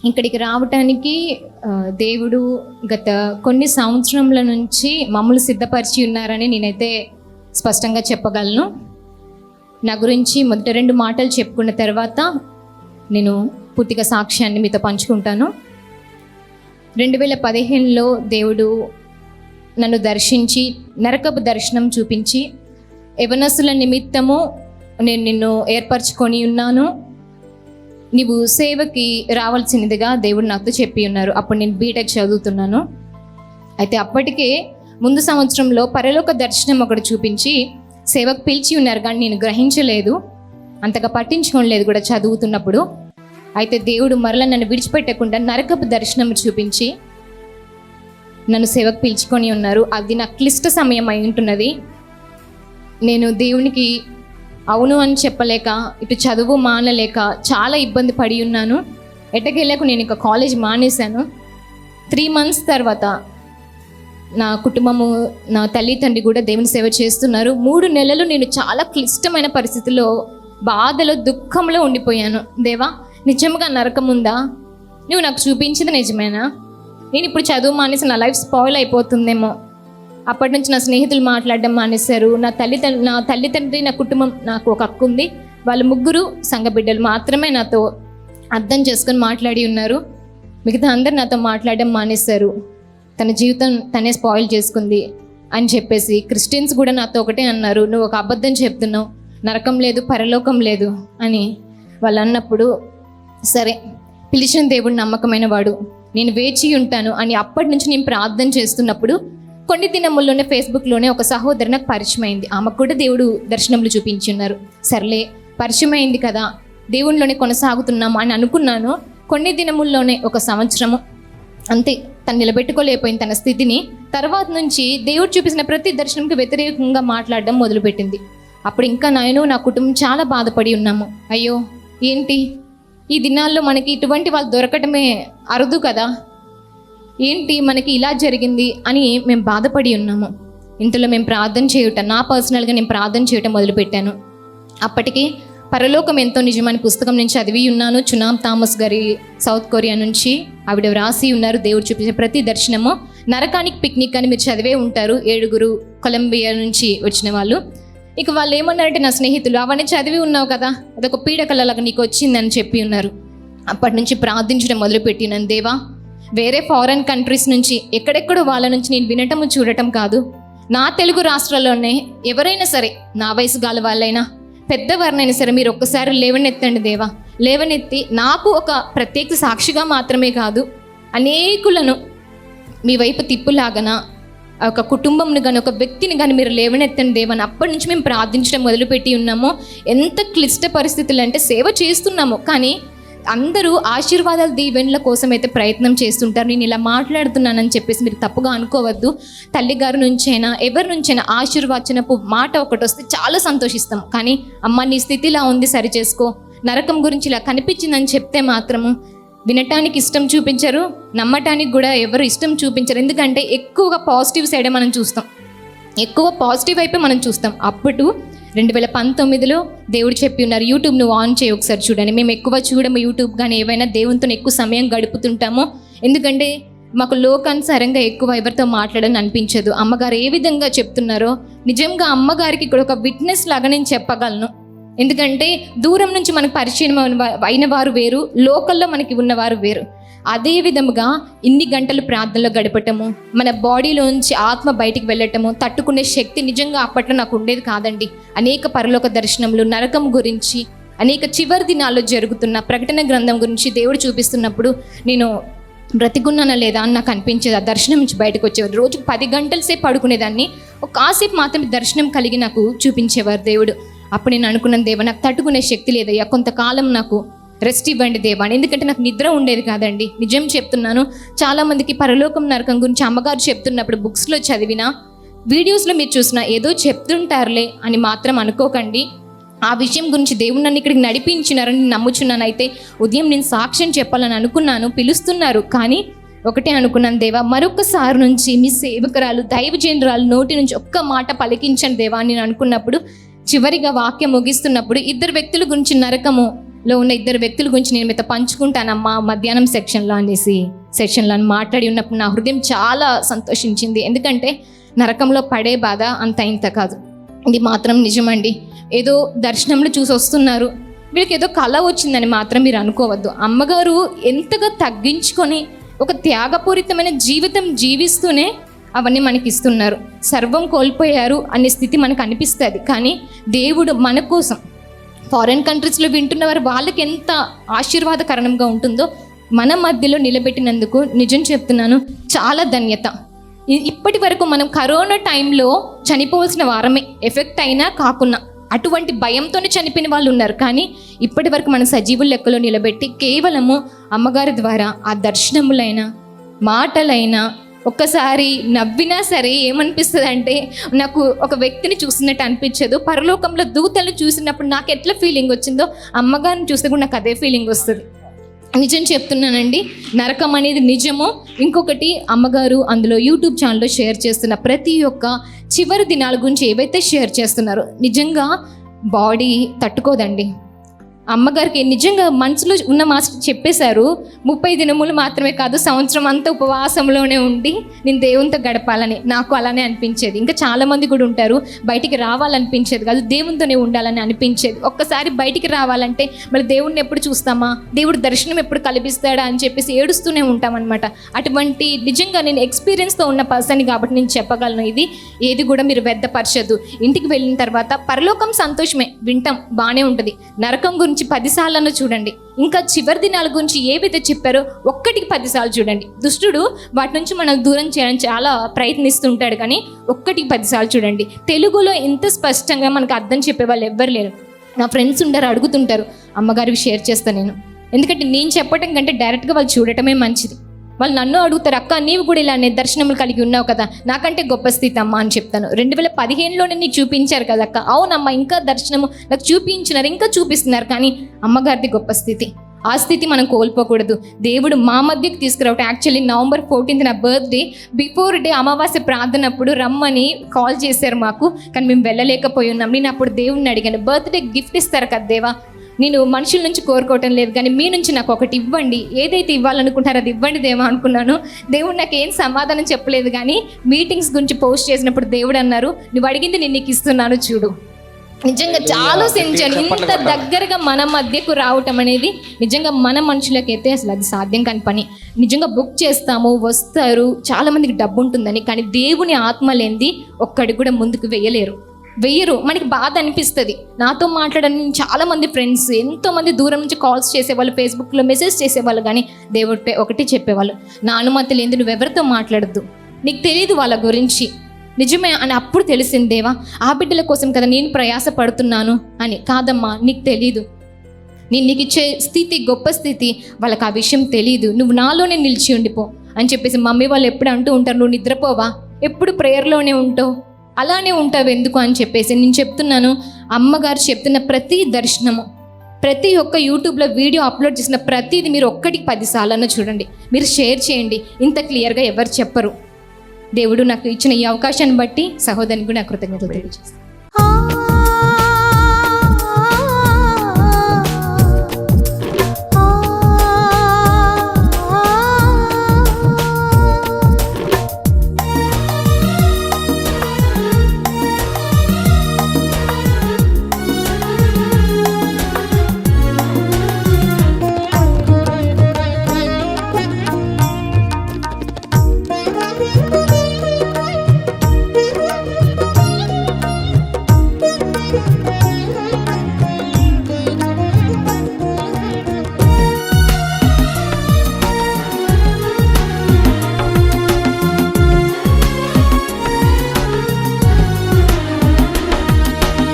ఇక్కడికి రావటానికి దేవుడు గత కొన్ని సంవత్సరముల నుంచి మమ్మల్ని సిద్ధపరిచి ఉన్నారని నేనైతే స్పష్టంగా చెప్పగలను. నా గురించి మొదట 2 మాటలు చెప్పుకున్న తర్వాత నేను పూర్తిగా సాక్ష్యాన్ని మీతో పంచుకుంటాను. 2015లో దేవుడు నన్ను దర్శించి నరకపు దర్శనం చూపించి, యవనస్తుల నిమిత్తము నేను నిన్ను ఏర్పరచుకొని ఉన్నాను, నీవు సేవకి రావాల్సినదిగా దేవుడు నాతో చెప్పి ఉన్నారు. అప్పుడు నేను బీటెక్ చదువుతున్నాను. అయితే అప్పటికే ముందు సంవత్సరంలో పరలోక దర్శనం ఒకటి చూపించి సేవకు పిలిచి ఉన్నారు, కానీ నేను గ్రహించలేదు, అంతగా పట్టించుకోలేదు కూడా చదువుతున్నప్పుడు. అయితే దేవుడు మరలా నన్ను విడిచిపెట్టకుండా నరకపు దర్శనం చూపించి నన్ను సేవకు పిలుచుకొని ఉన్నారు. అది నాకు క్లిష్ట సమయం అయి ఉంటున్నది. నేను దేవునికి అవును అని చెప్పలేక, ఇటు చదువు మానలేక చాలా ఇబ్బంది పడి ఉన్నాను. ఎట్టకెళ్ళకు నేను ఇక కాలేజ్ మానేశాను. 3 months తర్వాత నా కుటుంబము, నా తల్లి తండ్రి కూడా దేవుని సేవ చేస్తున్నారు. 3 నెలలు నేను చాలా క్లిష్టమైన పరిస్థితుల్లో, బాధలో, దుఃఖంలో ఉండిపోయాను. దేవా, నిజంగా నరకం ఉందా? నువ్వు నాకు చూపించింది నిజమేనా? నేను ఇప్పుడు చదువు మానేసి నా లైఫ్ స్పాయిల్ అయిపోతుందేమో. అప్పటి నుంచి నా స్నేహితులు మాట్లాడడం మానేశారు. నా తల్లిదండ్రి, నా కుటుంబం, నాకు ఒక అక్క ఉంది, వాళ్ళు 3 సంఘ బిడ్డలు మాత్రమే నాతో అర్థం చేసుకొని మాట్లాడి ఉన్నారు. మిగతా అందరు నాతో మాట్లాడడం మానేశారు. తన జీవితం తనే స్పాయిల్ చేసుకుంది అని చెప్పేసి క్రిస్టియన్స్ కూడా నాతో ఒకటే అన్నారు, నువ్వు ఒక అబద్ధం చెప్తున్నావు, నరకం లేదు, పరలోకం లేదు అని వాళ్ళు అన్నప్పుడు, సరే పిలిచిన దేవుడు నమ్మకమైన వాడు, నేను వేచి ఉంటాను అని అప్పటి నుంచి నేను ప్రార్థన చేస్తున్నప్పుడు కొన్ని దినముల్లోనే ఫేస్బుక్లోనే ఒక సహోదరు నాకు పరిచయం అయింది. ఆమెకు కూడా దేవుడు దర్శనములు చూపించి ఉన్నారు. సర్లే, పరిచయం అయింది కదా, దేవునిలోనే కొనసాగుతున్నాము అని అనుకున్నాను. కొన్ని దినముల్లోనే 1 సంవత్సరము అంతే, తను నిలబెట్టుకోలేకపోయింది తన స్థితిని. తర్వాత నుంచి దేవుడు చూపించిన ప్రతి దర్శనంకి వ్యతిరేకంగా మాట్లాడడం మొదలుపెట్టింది. అప్పుడు ఇంకా నేను, నా కుటుంబం చాలా బాధపడి ఉన్నాము. అయ్యో ఏంటి ఈ దినాల్లో మనకి ఇటువంటి వాళ్ళు దొరకటమే అరుదు కదా, ఏంటి మనకి ఇలా జరిగింది అని మేము బాధపడి ఉన్నాము. ఇంతలో మేము ప్రార్థన చేయటం, నా పర్సనల్గా నేను ప్రార్థన చేయటం మొదలుపెట్టాను. అప్పటికి పరలోకం ఎంతో నిజమని పుస్తకం నుంచి చదివి ఉన్నాను. చునామ్ థామస్ గారి సౌత్ కొరియా నుంచి ఆవిడ వ్రాసి ఉన్నారు, దేవుడు చూపించే ప్రతి దర్శనము నరకానికి పిక్నిక్ అని మీరు చదివే ఉంటారు. 7 కొలంబియా నుంచి వచ్చిన వాళ్ళు. ఇక వాళ్ళు ఏమన్నారంటే, నా స్నేహితులు, అవన్నీ చదివి ఉన్నావు కదా, అదొక పీడకలలాగా నీకు వచ్చిందని చెప్పి ఉన్నారు. అప్పటి నుంచి ప్రార్థించడం మొదలుపెట్టినాను. దేవా, వేరే ఫారెన్ కంట్రీస్ నుంచి ఎక్కడెక్కడో వాళ్ళ నుంచి నేను వినటము చూడటం కాదు, నా తెలుగు రాష్ట్రాల్లోనే ఎవరైనా సరే, నా వయసు గాల వాళ్ళైనా పెద్దవారినైనా సరే, మీరు ఒక్కసారి లేవనెత్తండి దేవా. లేవనెత్తి నాకు ఒక ప్రత్యేక సాక్షిగా మాత్రమే కాదు, అనేకులను మీ వైపు తిప్పులాగన, ఒక కుటుంబంను కానీ, ఒక వ్యక్తిని కానీ మీరు లేవనెత్తండి దేవని అప్పటి నుంచి మేము ప్రార్థించడం మొదలుపెట్టి ఉన్నాము. ఎంత క్లిష్ట పరిస్థితులు అంటే, సేవ చేస్తున్నాము కానీ అందరూ ఆశీర్వాదాల దీవెనల కోసం అయితే ప్రయత్నం చేస్తుంటారు. నేను ఇలా మాట్లాడుతున్నానని చెప్పేసి మీరు తప్పుగా అనుకోవద్దు. తల్లిగారి నుంచైనా ఎవరి నుంచైనా ఆశీర్వాచనపు మాట ఒకటి వస్తే చాలా సంతోషిస్తాం. కానీ అమ్మ నీ స్థితి ఇలా ఉంది, సరి చేసుకో, నరకం గురించి ఇలా కనిపించిందని చెప్తే మాత్రము వినటానికి ఇష్టం చూపించరు, నమ్మటానికి కూడా ఎవరు ఇష్టం చూపించరు. ఎందుకంటే ఎక్కువగా పాజిటివ్ సైడే మనం చూస్తాం, ఎక్కువ పాజిటివ్ వైపే మనం చూస్తాం. అప్పుడు 2019లో దేవుడు చెప్పి ఉన్నారు, యూట్యూబ్ నువ్వు ఆన్ చేయి ఒకసారి చూడండి. మేము ఎక్కువ చూడము యూట్యూబ్, కానీ ఏవైనా దేవునితో ఎక్కువ సమయం గడుపుతుంటాము. ఎందుకంటే మాకు లోకానుసారంగా ఎక్కువ ఎవరితో మాట్లాడని అనిపించదు. అమ్మగారు ఏ విధంగా చెప్తున్నారో నిజంగా అమ్మగారికి ఇక్కడ ఒక విట్నెస్ లాగా నేను చెప్పగలను. ఎందుకంటే దూరం నుంచి మనకు పరిచయం అయిన వారు వేరు, లోకల్లో మనకి ఉన్నవారు వేరు. అదే విధముగా ఇన్ని గంటలు ప్రార్థనలో గడపటము, మన బాడీలోంచి ఆత్మ బయటికి వెళ్ళటము, తట్టుకునే శక్తి నిజంగా అప్పట్లో నాకు ఉండేది కాదండి. అనేక పరలోక దర్శనములు, నరకం గురించి, అనేక చివరి దినాల్లో జరుగుతున్న ప్రకటన గ్రంథం గురించి దేవుడు చూపిస్తున్నప్పుడు నేను బ్రతికున్నానా లేదా అని నాకు అనిపించేది. ఆ దర్శనం నుంచి బయటకు వచ్చేవారు. రోజుకు 10 గంటల సేపు పడుకునేదాన్ని, ఒక కాసేపు మాత్రమే దర్శనం కలిగి నాకు చూపించేవారు దేవుడు. అప్పుడు నేను అనుకున్నాను, దేవా నాకు తట్టుకునే శక్తి లేదయ్యా, కొంతకాలం నాకు రెస్ట్ ఇవ్వండి దేవా అని. ఎందుకంటే నాకు నిద్ర ఉండేది కాదండి. నిజం చెప్తున్నాను, చాలామందికి పరలోకం నరకం గురించి అమ్మగారు చెప్తున్నప్పుడు బుక్స్లో చదివినా, వీడియోస్లో మీరు చూసినా ఏదో చెప్తుంటారులే అని మాత్రం అనుకోకండి. ఆ విషయం గురించి దేవుడు నన్ను ఇక్కడికి నడిపించినారని నమ్ముచున్నాను. అయితే ఉదయం నేను సాక్ష్యం చెప్పాలని అనుకున్నాను, పిలుస్తున్నారు, కానీ ఒకటే అనుకున్నాను, దేవా మరొకసారి నుంచి మీ సేవకురాలు దైవజనురాలు నోటి నుంచి ఒక్క మాట పలికించండి దేవా అని నేను అనుకున్నప్పుడు, చివరిగా వాక్యం ముగిస్తున్నప్పుడు 2 వ్యక్తుల గురించి నరకము లో ఉన్న ఇద్దరు వ్యక్తుల గురించి నేను మీతో పంచుకుంటానమ్మా మధ్యాహ్నం సెక్షన్లో అని మాట్లాడి ఉన్నప్పుడు నా హృదయం చాలా సంతోషించింది. ఎందుకంటే నరకంలో పడే బాధ అంత ఇంత కాదు, ఇది మాత్రం నిజమండి. ఏదో దర్శనంలో చూసి వస్తున్నారు, వీళ్ళకి ఏదో కళ వచ్చిందని మాత్రం మీరు అనుకోవద్దు. అమ్మగారు ఎంతగా తగ్గించుకొని ఒక త్యాగపూరితమైన జీవితం జీవిస్తూనే అవన్నీ మనకి ఇస్తున్నారు. సర్వం కోల్పోయారు అనే స్థితి మనకు అనిపిస్తుంది, కానీ దేవుడు మన కోసం ఫారిన్ కంట్రీస్లో వింటున్న వారు వాళ్ళకి ఎంత ఆశీర్వాదకరంగా ఉంటుందో మన మధ్యలో నిలబెట్టినందుకు నిజం చెప్తున్నాను, చాలా ధన్యత. ఇప్పటి వరకు మనం కరోనా టైంలో చనిపోవాల్సిన వారమే, ఎఫెక్ట్ అయినా కాకున్నా అటువంటి భయంతోనే చనిపోయిన వాళ్ళు ఉన్నారు. కానీ ఇప్పటి వరకు మన సజీవుల లెక్కలో నిలబెట్టి కేవలము అమ్మగారి ద్వారా ఆ దర్శనములైనా మాటలైనా ఒక్కసారి నవ్వినా సరే ఏమనిపిస్తుంది అంటే, నాకు ఒక వ్యక్తిని చూసినట్టు అనిపించదు. పరలోకంలో దూతలను చూసినప్పుడు నాకు ఎట్లా ఫీలింగ్ వచ్చిందో అమ్మగారిని చూస్తే కూడా నాకు అదే ఫీలింగ్ వస్తుంది. నిజం చెప్తున్నానండి, నరకం అనేది నిజము. ఇంకొకటి, అమ్మగారు అందులో యూట్యూబ్ ఛానల్లో షేర్ చేస్తున్న ప్రతి ఒక్క చివరి దినాల గురించి ఏవైతే షేర్ చేస్తున్నారో నిజంగా బాడీ తట్టుకోదండి. అమ్మగారికి నిజంగా మనసులో ఉన్న మాస్టర్ చెప్పేశారు, 30 దినములు మాత్రమే కాదు, సంవత్సరం అంతా ఉపవాసంలోనే ఉండి నేను దేవునితో గడపాలని. నాకు అలానే అనిపించేది. ఇంకా చాలామంది కూడా ఉంటారు, బయటికి రావాలనిపించేది కాదు, దేవునితోనే ఉండాలని అనిపించేది. ఒక్కసారి బయటికి రావాలంటే మళ్ళీ దేవుడిని ఎప్పుడు చూస్తామా, దేవుడు దర్శనం ఎప్పుడు కల్పిస్తాడా అని చెప్పేసి ఏడుస్తూనే ఉంటామన్నమాట. అటువంటి నిజంగా నేను ఎక్స్పీరియన్స్తో ఉన్న పర్సన్ కాబట్టి నేను చెప్పగలను, ఇది ఏది కూడా మీరు వ్యర్థపరచద్దు. ఇంటికి వెళ్ళిన తర్వాత పరలోకం సంతోషమే, వింటాం, బాగానే ఉంటుంది. నరకం గురించి 10 సార్లను చూడండి. ఇంకా చివరి దినాల గురించి ఏవైతే చెప్పారో ఒక్కటికి 10 సార్లు చూడండి. దుష్టుడు వాటి నుంచి మనం దూరం చేయడానికి చాలా ప్రయత్నిస్తుంటాడు, కానీ ఒక్కటికి 10 సార్లు చూడండి. తెలుగులో ఇంత స్పష్టంగా మనకు అర్థం చెప్పే వాళ్ళు ఎవ్వరు లేరు. నా ఫ్రెండ్స్ ఉంటారు, అడుగుతుంటారు, అమ్మగారికి షేర్ చేస్తాను నేను. ఎందుకంటే నేను చెప్పడం కంటే డైరెక్ట్గా వాళ్ళు చూడటమే మంచిది. వాళ్ళు నన్ను అడుగుతారు, అక్క నీవు కూడా ఇలా దర్శనములు కలిగి ఉన్నావు కదా, నాకంటే గొప్ప స్థితి అమ్మ అని చెప్తాను. 2015లోనే నీకు చూపించారు కదా అక్క. అవునమ్మా, ఇంకా దర్శనము నాకు చూపించినారు, ఇంకా చూపిస్తున్నారు, కానీ అమ్మగారిది గొప్ప స్థితి. ఆ స్థితి మనం కోల్పోకూడదు. దేవుడు మా మధ్యకి తీసుకురావటం. యాక్చువల్లీ November 14 నా బర్త్డే, బిఫోర్ డే అమావాస్య ప్రార్థనప్పుడు రమ్మని కాల్ చేశారు మాకు, కానీ మేము వెళ్ళలేకపోయి ఉన్నాం. నేను అప్పుడు దేవుడిని అడిగాను, బర్త్డే గిఫ్ట్ ఇస్తారు కదా దేవా, నేను మనుషుల నుంచి కోరుకోవటం లేదు, కానీ మీ నుంచి నాకు ఒకటి ఇవ్వండి, ఏదైతే ఇవ్వాలనుకుంటారో అది ఇవ్వండి దేవా అనుకున్నాను. దేవుడు నాకు ఏం సమాధానం చెప్పలేదు, కానీ మీటింగ్స్ గురించి పోస్ట్ చేసినప్పుడు దేవుడు అన్నారు, నువ్వు అడిగింది నేను నీకు ఇస్తున్నాను చూడు. నిజంగా చాలా ఆలోచించాను, ఇంత దగ్గరగా మన మధ్యకు రావటం అనేది నిజంగా మన మనుషులకైతే అసలు అది సాధ్యం కాని పని. నిజంగా బుక్ చేస్తాము, వస్తారు, చాలా మందికి డబ్బు ఉంటుందని, కానీ దేవుని ఆత్మ లేనిది ఒక్కడి కూడా ముందుకు వెయ్యరు. మనకి బాధ అనిపిస్తుంది. నాతో మాట్లాడని చాలామంది ఫ్రెండ్స్, ఎంతోమంది దూరం నుంచి కాల్స్ చేసేవాళ్ళు, ఫేస్బుక్లో మెసేజ్ చేసేవాళ్ళు, కానీ దేవుడిపై ఒకటి చెప్పేవాళ్ళు, నా అనుమతి లేని నువ్వెవరితో మాట్లాడద్దు, నీకు తెలియదు వాళ్ళ గురించి. నిజమే అని అప్పుడు తెలిసింది, దేవా ఆ బిడ్డల కోసం కదా నేను ప్రయాస పడుతున్నాను అని. కాదమ్మా, నీకు తెలీదు, నేను నీకు ఇచ్చే స్థితి గొప్ప స్థితి, వాళ్ళకి ఆ విషయం తెలీదు, నువ్వు నాలోనే నిలిచి ఉండిపో అని చెప్పేసి మమ్మీ వాళ్ళు ఎప్పుడు అంటూ ఉంటారు, నువ్వు నిద్రపోవా, ఎప్పుడు ప్రేయర్లోనే ఉంటావు, అలానే ఉంటావు ఎందుకు అని చెప్పేసి. నేను చెప్తున్నాను, అమ్మగారు చెప్తున్న ప్రతి దర్శనము, ప్రతి ఒక్క యూట్యూబ్లో వీడియో అప్లోడ్ చేసిన ప్రతిది మీరు ఒక్కటికి 10 సార్లు చూడండి, మీరు షేర్ చేయండి. ఇంత క్లియర్గా ఎవరు చెప్పరు. దేవుడు నాకు ఇచ్చిన ఈ అవకాశాన్ని బట్టి సహోదరునికి కూడా కృతజ్ఞతలు తెలియజేస్తాను.